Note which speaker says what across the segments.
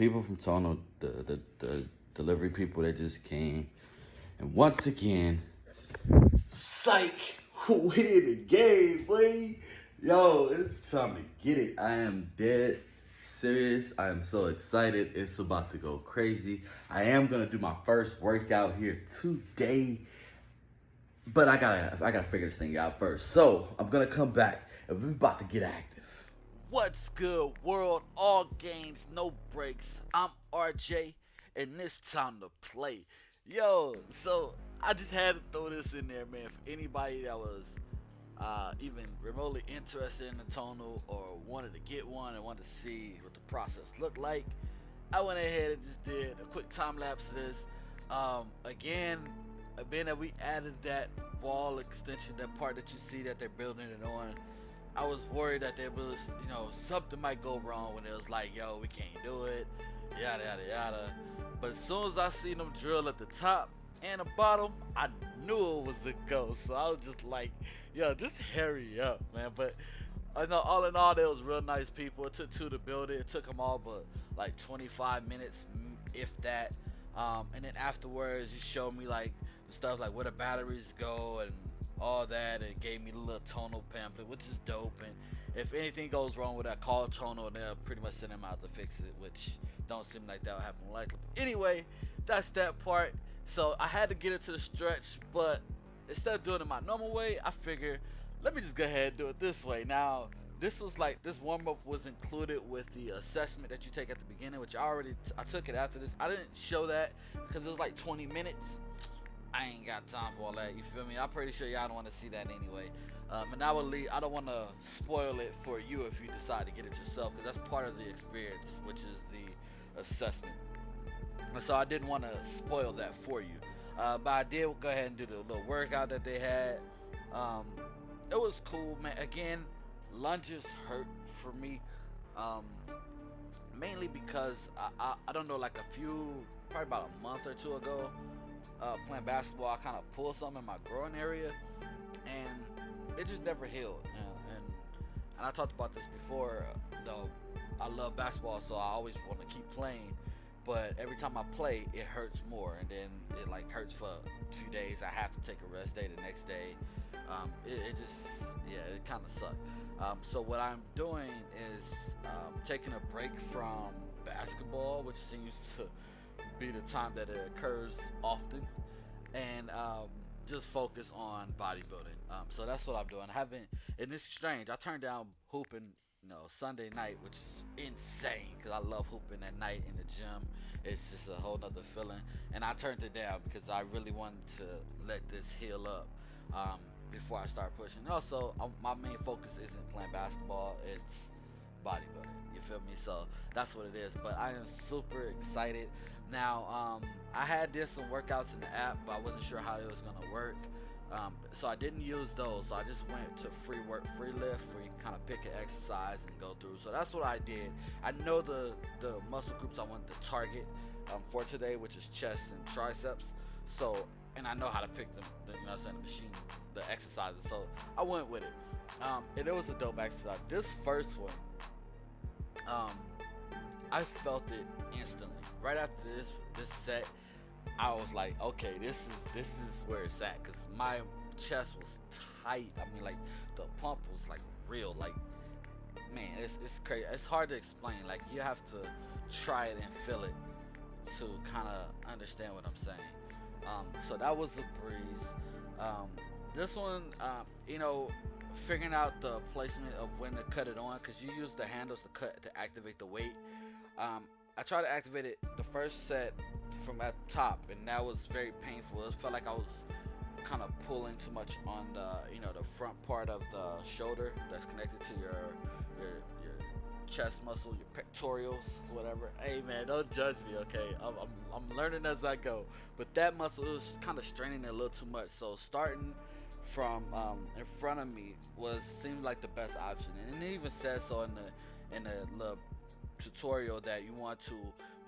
Speaker 1: people from Tonal, the delivery people that just came. And once again, psych, we in the game, boy. Yo, it's time to get it. I am dead serious. I am so excited. It's about to go crazy. I am gonna do my first workout here today, but I gotta figure this thing out first. So I'm gonna come back and we're about to get active.
Speaker 2: What's good, world? All games, no breaks. I'm RJ, and it's time to play. Yo, so I just had to throw this in there, man. For anybody that was even remotely interested in the tonal or wanted to get one and wanted to see what the process looked like, I went ahead and just did a quick time lapse of this. Again, being that we added that wall extension, that part that you see that they're building it on, I was worried that there was, something might go wrong when it was like, yo, we can't do it, yada yada yada. But as soon as I seen them drill at the top and the bottom, I knew it was a go. So I was just like, yo, just hurry up, man. But I know all in all, they was real nice people. It took two to build it. It took them all but like 25 minutes, if that. And then afterwards, he showed me like the stuff like where the batteries go and all that, and gave me the little tonal pamphlet, which is dope. And if anything goes wrong with that, call tonal, and they'll pretty much send them out to fix it, which don't seem like that will happen likely. Anyway, that's that part. So I had to get into the stretch, but instead of doing it my normal way, I figured let me just go ahead and do it this way. Now, this was like this warm up was included with the assessment that you take at the beginning, which I took it after this. I didn't show that because it was like 20 minutes. I ain't got time for all that. You feel me? I'm pretty sure y'all don't want to see that anyway. And I don't want to spoil it for you if you decide to get it yourself, because that's part of the experience, which is the assessment. And so I didn't want to spoil that for you. But I did go ahead and do the little workout that they had. Um, it was cool, man. Again, lunges hurt for me, um, mainly because I don't know, like probably about a month or two ago, playing basketball, I kind of pulled something in my groin area, and it just never healed. And I talked about this before. Though I love basketball, so I always want to keep playing. But every time I play, it hurts more, and then it like hurts for a few days. I have to take a rest day the next day. It just, yeah, it kind of sucked. So what I'm doing is taking a break from basketball, which seems to be the time that it occurs often, and just focus on bodybuilding. So that's what I'm doing. I haven't, and it's strange. I turned down hooping, Sunday night, which is insane because I love hooping at night in the gym. It's just a whole nother feeling, and I turned it down because I really wanted to let this heal up. Before I start pushing. Also, my main focus isn't playing basketball; it's bodybuilding. You feel me? So that's what it is. But I am super excited. Now, I did some workouts in the app, but I wasn't sure how it was gonna work. So I didn't use those. So I just went to free lift, where you can kind of pick an exercise and go through. So that's what I did. I know the muscle groups I wanted to target for today, which is chest and triceps. So, and I know how to pick them. The machine, the exercises. So I went with it. And it was a dope exercise. This first one, I felt it instantly. Right after this set, I was like, okay, this is where it's at, because my chest was tight. I mean, like the pump was like real. Like, man, it's crazy. It's hard to explain. Like, you have to try it and feel it to kind of understand what I'm saying. So that was a breeze. This one, figuring out the placement of when to cut it on, because you use the handles to activate the weight. I tried to activate it the first set from at the top, and that was very painful. It felt like I was kind of pulling too much on the front part of the shoulder that's connected to your chest muscle, your pectorals, whatever. Hey man, don't judge me, okay? I'm learning as I go. But that muscle was kind of straining it a little too much. So starting from in front of me seemed like the best option, and it even says so in the little tutorial that you want to,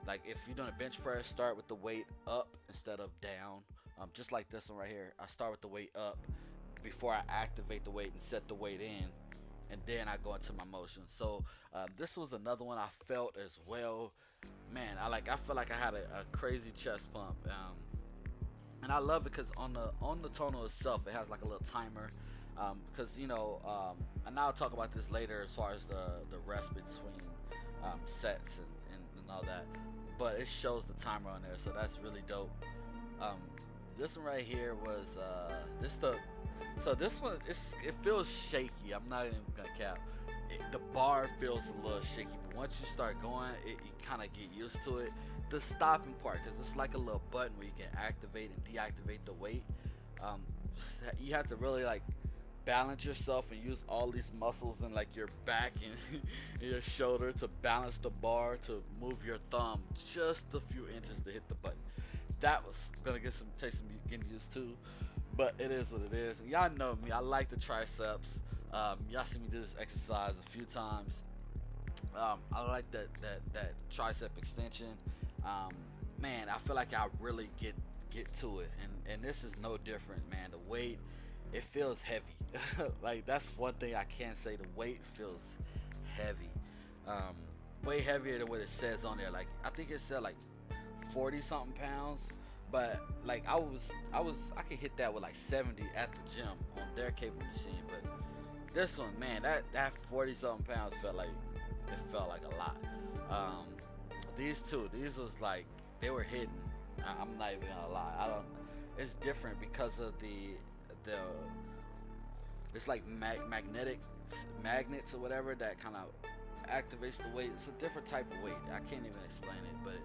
Speaker 2: like, if you're doing a bench press, start with the weight up instead of down. Just like this one right here, I start with the weight up before I activate the weight and set the weight in, and then I go into my motion. So this was another one I felt as well. man, I feel like I had a crazy chest pump. And I love it because on the tonal itself, it has like a little timer. Because and I'll talk about this later as far as the rest between sets and all that. But it shows the timer on there, so that's really dope. Um, this one right here was this one it feels shaky. I'm not even gonna cap. The bar feels a little shaky, but once you start going, you kind of get used to it. The stopping part, because it's like a little button where you can activate and deactivate the weight. Um, you have to really like balance yourself and use all these muscles in like your back and your shoulder to balance the bar, to move your thumb just a few inches to hit the button. That was gonna take some getting used to, but it is what it is. And y'all know me, I like the triceps. Y'all see me do this exercise a few times. I like that tricep extension. Man, I feel like I really get to it, and this is no different, man. The weight, it feels heavy. Like, that's one thing I can say. The weight feels heavy, way heavier than what it says on there. Like, I think it said like 40 something pounds, but like I could hit that with like 70 at the gym on their cable machine. But this one, man, that 40 something pounds felt like a lot. These was like, they were hidden. I'm not even gonna lie. It's different because of the it's like magnets or whatever that kind of activates the weight. It's a different type of weight. I can't even explain it, but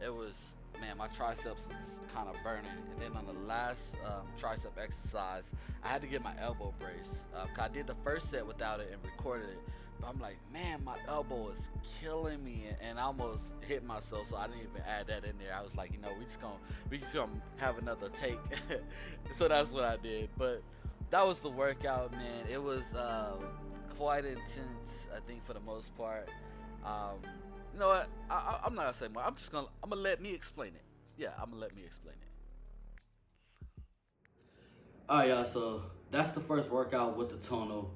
Speaker 2: it was, man, my triceps is kind of burning. And then on the last tricep exercise, I had to get my elbow brace. 'Cause I did the first set without it and recorded it. But I'm like, man, my elbow is killing me, and I almost hit myself, so I didn't even add that in there. I was like, we just gonna have another take. So that's what I did. But that was the workout, man. It was quite intense, I think, for the most part. You know what? I'm not gonna say more. I'm gonna let me explain it. Yeah, I'm gonna let me explain it.
Speaker 1: Alright, y'all, so that's the first workout with the tonal.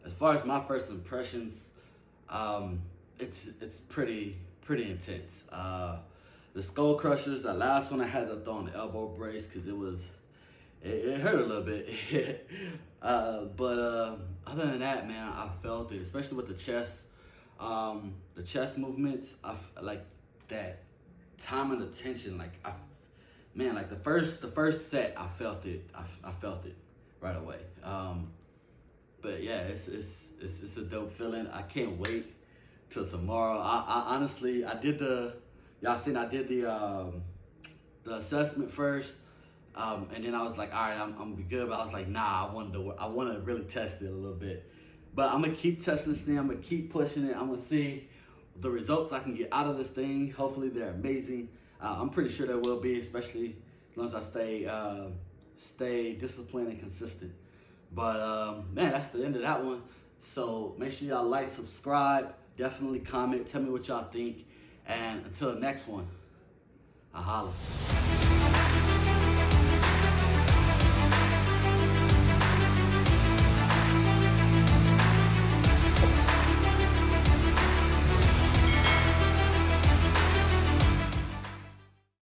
Speaker 1: As far as my first impressions, it's pretty intense. The skull crushers, that last one I had to throw on the elbow brace because it hurt a little bit. But other than that, man, I felt it, especially with the chest movements. Like that time and attention. Like like the first set, I felt it. I felt it right away. But yeah, it's a dope feeling. I can't wait till tomorrow. I honestly, I did the assessment first, and then I was like, all right, I'm gonna be good. But I was like, nah, I want to really test it a little bit. But I'm gonna keep testing this thing. I'm gonna keep pushing it. I'm gonna see the results I can get out of this thing. Hopefully they're amazing. I'm pretty sure they will be, especially as long as I stay disciplined and consistent. But man, that's the end of that one. So make sure y'all like, subscribe, definitely comment, tell me what y'all think, and until the next one, I holla.